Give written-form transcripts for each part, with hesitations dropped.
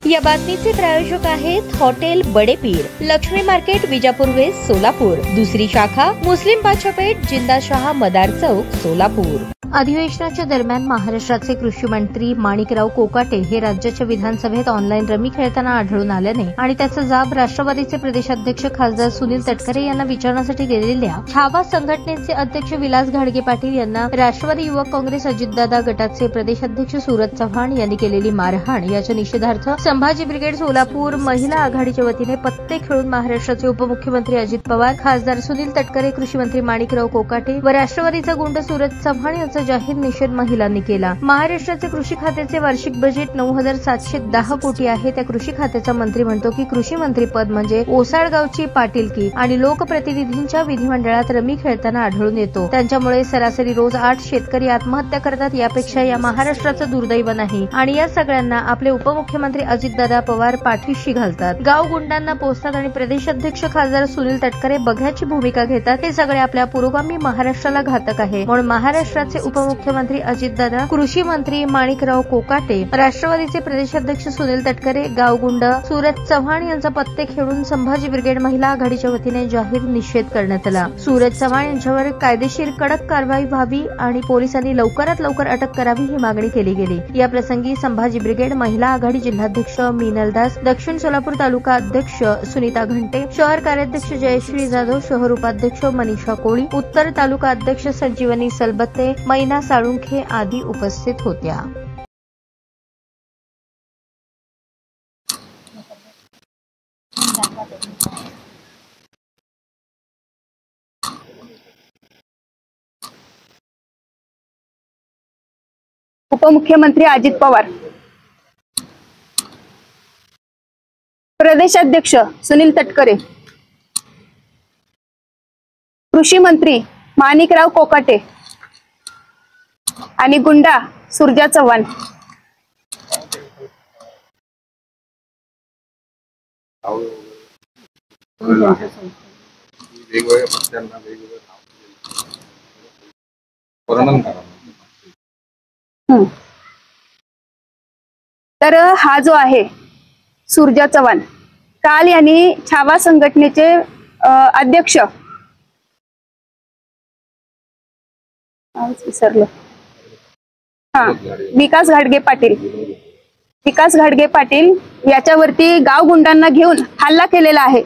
या बातमीचे प्रायोजक आहेत hotel Badepeer, Laxmi market, Vijapur west, Solapur. दुसरी शाखा मुस्लिम बादशाहपेठ, जिंदाशाह मदार चौक, सोलापूर। अधिवेशनाच्या दरम्यान महाराष्ट्राचे कृषी मंत्री माणिकराव कोकाटे हे राज्याच्या विधानसभेत ऑनलाईन रमी खेळताना आढळून आल्याने आणि त्याचा जाब राष्ट्रवादीचे प्रदेशाध्यक्ष खासदार सुनील तटकरे यांना विचारण्यासाठी गेलेल्या छावा संघटनेचे अध्यक्ष विलास घाडगे पाटील यांना राष्ट्रवादी युवक काँग्रेस अजितदादा गटाचे प्रदेशाध्यक्ष सूरज चव्हाण यांनी केलेली मारहाण याच्या निषेधार्थ संभाजी ब्रिगेड सोलापूर महिला आघाडीच्या वतीने पत्ते खेळून महाराष्ट्राचे उपमुख्यमंत्री अजित पवार, खासदार सुनील तटकरे, कृषी मंत्री माणिकराव कोकाटे व राष्ट्रवादीचा गुंड सूरज चव्हाण यांचा जाहीर निषेध महिलांनी केला। महाराष्ट्राचे कृषी खात्याचे वार्षिक बजेट 9,710 कोटी आहे। त्या कृषी खात्याचा मंत्री म्हणतो की कृषी मंत्री पद म्हणजे ओसाडगावची पाटीलकी आणि लोकप्रतिनिधींच्या विधिमंडळात रमी खेळताना आढळून येतो। त्यांच्यामुळे सरासरी रोज 8 शेतकरी आत्महत्या करतात। यापेक्षा या महाराष्ट्राचं दुर्दैव नाही आणि या सगळ्यांना आपले उपमुख्यमंत्री अजितदादा पवार पाठीशी घालतात। गाव गुंडांना पोचतात आणि प्रदेशाध्यक्ष खासदार सुनील तटकरे बघ्याची भूमिका घेतात। हे सगळे आपल्या पुरोगामी महाराष्ट्राला घातक आहे। म्हणून महाराष्ट्राचे उपमुख्यमंत्री अजितदादा, कृषी मंत्री माणिकराव कोकाटे, राष्ट्रवादीचे प्रदेशाध्यक्ष सुनील तटकरे, गावगुंड सूरज चव्हाण यांचा पत्ते खेळून संभाजी ब्रिगेड महिला आघाडीच्या वतीने जाहीर निषेध करण्यात आला। सूरज चव्हाण यांच्यावर कायदेशीर कडक कारवाई व्हावी आणि पोलिसांनी लवकरात लवकर अटक करावी ही मागणी केली गेली। या प्रसंगी संभाजी ब्रिगेड महिला आघाडी जिल्हाध्यक्ष मीनल दास, दक्षिण सोलापूर तालुका अध्यक्ष सुनीता घंटे, शहर कार्याध्यक्ष जयश्री जाधव, शहर उपाध्यक्ष मनीषा कोळी, उत्तर तालुका अध्यक्ष संजीवनी सलबत्ते, मैना साळुंखे आदी उपस्थित होत्या। उपमुख्यमंत्री अजित पवार, प्रदेशाध्यक्ष सुनील तटकरे, कृषी मंत्री माणिकराव कोकाटे आणि गुंडा सूरज चव्हाण तर हा जो आहे सूरज चव्हाण, काल यांनी छावा संघटनेचे अध्यक्ष विसरलो विकास घाडगे पाटील याच्यावरती गाव गुंडांना घेऊन हल्ला केलेला आहे।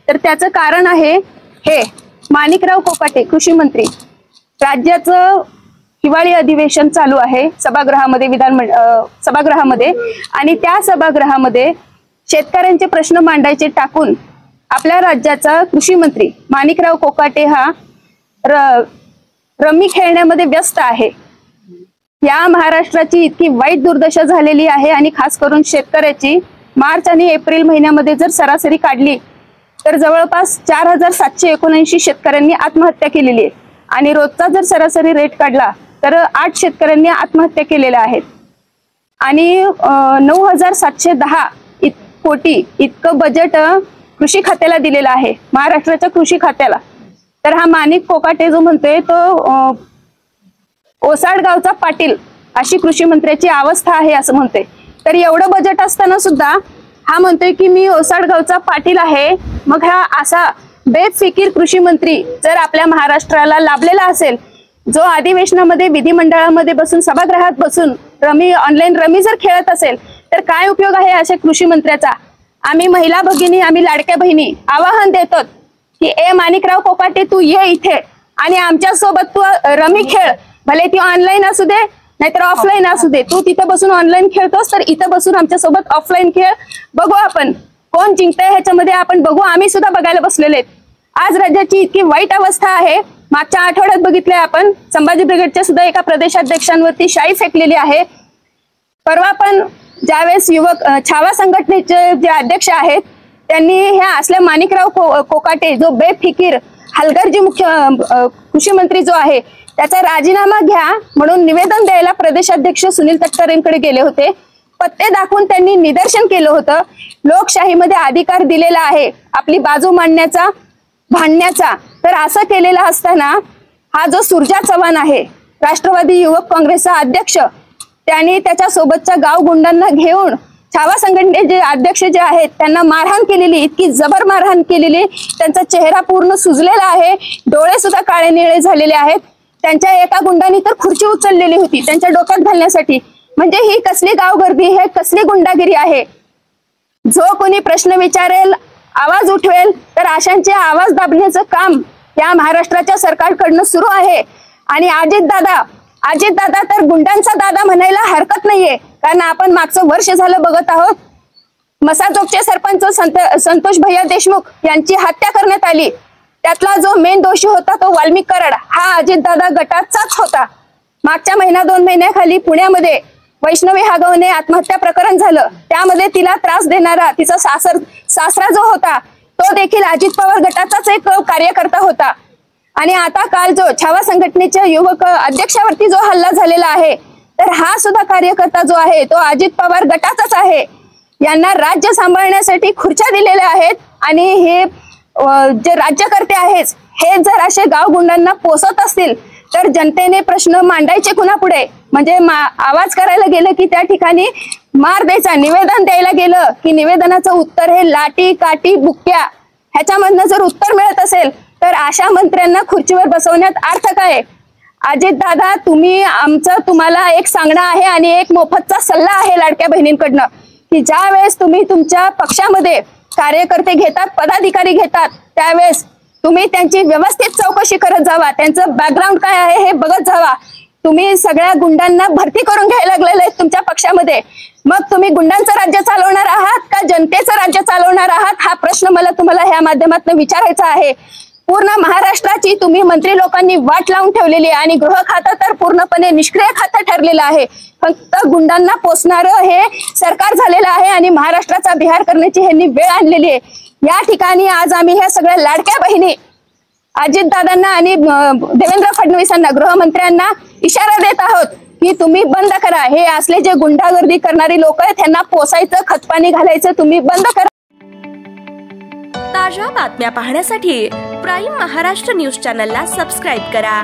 तर त्याचं कारण आहे हे माणिकराव कोकाटे, कृषी मंत्री, राज्याचं हिवाळी अधिवेशन चालू आहे सभागृहामध्ये, सभागृहामध्ये, आणि त्या सभागृहामध्ये शेतकऱ्यांचे प्रश्न मांडायचे टाकून आपल्या राज्याचा कृषी मंत्री माणिकराव कोकाटे हा रमी खेळण्यामध्ये व्यस्त आहे। या महाराष्ट्राची इतकी वाईट दुर्दशा झालेली आहे आणि खास करून शेतकऱ्याची मार्च आणि एप्रिल महिन्यामध्ये जर सरासरी काढली तर जवळपास 4,779 शेतकऱ्यांनी आत्महत्या केलेली आहे आणि रोजचा जर सरासरी रेट काढला तर 8 शेतकऱ्यांनी आत्महत्या केलेल्या आहेत आणि 9,710 कोटी इतकं बजेट कृषी खात्याला दिलेलं आहे, महाराष्ट्राच्या कृषी खात्याला। तर हा माणिक कोकाटे जो म्हणतोय तो ओसाडगावचा पाटील अशी कृषी मंत्र्याची अवस्था आहे असं म्हणतोय। तर एवढं बजेट असताना सुद्धा हा म्हणतोय की मी ओसाडगावचा पाटील आहे। मग हा असा बेफिकीर कृषी मंत्री जर आपल्या महाराष्ट्राला लाभलेला असेल, जो अधिवेशनामध्ये विधिमंडळामध्ये बसून सभागृहात बसून ऑनलाईन रमी जर खेळत असेल तर काय उपयोग आहे अशा कृषी मंत्र्याचा। आम्ही महिला भगिनी, आम्ही लाडक्या बहिणी आवाहन देतो की ए माणिकराव कोकाटे, तू ये इथे आणि आमच्या सोबत तू रमी खेळ, भले ती ऑनलाईन असू दे नाहीतर ऑफलाईन असू दे। तू तिथं बसून ऑनलाईन खेळतोस तर इथं बसून आमच्या सोबत ऑफलाईन खेळ, बघू आपण कोण जिंकतंय ह्याच्यामध्ये, आपण बघू, आम्ही सुद्धा बघायला बसलेले आहेत। आज राज्याची इतकी वाईट अवस्था आहे। मागच्या आठवड्यात बघितलंय आपण संभाजी ब्रिगेडच्या सुद्धा एका प्रदेशाध्यक्षांवरती शाई फेकलेली आहे। परवा पण ज्यावेळेस युवक छावा संघटनेचे जे अध्यक्ष आहेत त्यांनी ह्या असल्या माणिकराव कोकाटे जो बेफिकीर हलगर्जी कृषी मंत्री जो आहे त्याचा राजीनामा घ्या म्हणून निवेदन द्यायला प्रदेशाध्यक्ष सुनील तटकरेंकडे गेले होते। पत्ते दाखवून त्यांनी निदर्शन केलं होतं लोकशाहीमध्ये अधिकार दिलेला आहे आपली बाजू मांडण्याचा, भांडण्याचा। तर असं केलेलं असताना हा जो सूरज चव्हाण आहे राष्ट्रवादी युवक काँग्रेसचा अध्यक्ष, त्यांनी त्याच्या सोबतच्या गाव गुंडांना घेऊन छावा संघटनेचे अध्यक्ष जे आहेत त्यांना मारहाण केलेली, इतकी जबर मारहाण केलेली, त्यांचा चेहरा पूर्ण सुजलेला आहे, डोळे सुद्धा काळे निळे झालेले आहेत. त्यांच्या एका गुंडाने तर खुर्ची उचललेली होती त्यांच्या डोक्यात घालण्यासाठी. म्हणजे ही कसली गावगर्दी, हे कसली गुंडागिरी आहे. जो कोणी प्रश्न विचारेल, आवाज उठवेल, तर अशांचे आवाज दाबण्याचं काम या महाराष्ट्राच्या सरकारकडनं सुरू आहे. आणि अजितदादा तर गुंडांचा दादा म्हणायला हरकत नाहीये, कारण आपण मागचं वर्ष झालं बघत आहोत. मसाजोगचे सरपंच संतोष भैया देशमुख यांची हत्या करण्यात आली. त्यातला जो मेन दोषी होता तो वाल्मिक कराड हा अजितदादा गटाचाच होता. मागच्या महिना 2 महिन्याखाली पुण्यामध्ये वैष्णवी हागवणे आत्महत्या प्रकरण झालं. त्यामध्ये तिला त्रास देणारा तिचा सासरा जो होता तो देखील अजित पवार गटाचाच एक कार्यकर्ता होता. आणि आता काल जो छावा संघटनेच्या युवक अध्यक्षावरती जो हल्ला झालेला आहे, तर हा सुद्धा कार्यकर्ता जो आहे तो अजित पवार गटाचाच आहे. यांना राज्य सांभाळण्यासाठी खुर्च्या दिलेल्या आहेत. आणि हे जे राज्यकर्ते आहेत हे जर असे गाव गुंडांना पोसत असतील तर जनतेने प्रश्न मांडायचे कुणापुढे. म्हणजे आवाज करायला गेलं की त्या ठिकाणी मार द्यायचा, निवेदन द्यायला गेलं की निवेदनाचं उत्तर हे लाठी काठी बुक्क्या, ह्याच्यामधनं जर उत्तर मिळत असेल तर अशा मंत्र्यांना खुर्चीवर बसवण्यात अर्थ काय. अजितदादा, तुम्हाला एक सांगणं आहे आणि एक मोफतचा सल्ला आहे लाडक्या बहिणींकडनं, की ज्या वेळेस तुम्ही तुमच्या पक्षामध्ये कार्यकर्ते घेतात, पदाधिकारी घेतात, त्यावेळेस तुम्ही त्यांची व्यवस्थित चौकशी करत जावा, त्यांचं बॅकग्राऊंड काय आहे हे बघत जावा. तुम्ही सगळ्या गुंडांना भरती करून घ्यायला लागलेले आहेत तुमच्या पक्षामध्ये. मग तुम्ही गुंडांचं राज्य चालवणार आहात का जनतेचं राज्य चालवणार आहात, हा प्रश्न मला तुम्हाला ह्या माध्यमातून विचारायचा आहे. पूर्ण महाराष्ट्राची तुम्ही मंत्री लोकांनी वाट लावून ठेवलेली आहे आणि गृह खातं तर पूर्णपणे निष्क्रिय खातं ठरलेलं आहे. फक्त गुंडांना पोसणारं हे सरकार झालेलं आहे आणि महाराष्ट्राचा बिहार करण्याची ह्यांनी वेळ आणलेली आहे. या ठिकाणी आज आम्ही ह्या सगळ्या लाडक्या बहिणी अजितदादांना आणि देवेंद्र फडणवीसांना, गृहमंत्र्यांना इशारा देत आहोत की तुम्ही बंद करा. हे असले जे गुंडागर्दी करणारी लोक आहेत त्यांना पोसायचं, खतपाणी घालायचं तुम्ही बंद करा. ताज्या बातम्या पाहण्यासाठी प्राईम महाराष्ट्र न्यूज चॅनलला सबस्क्राईब करा.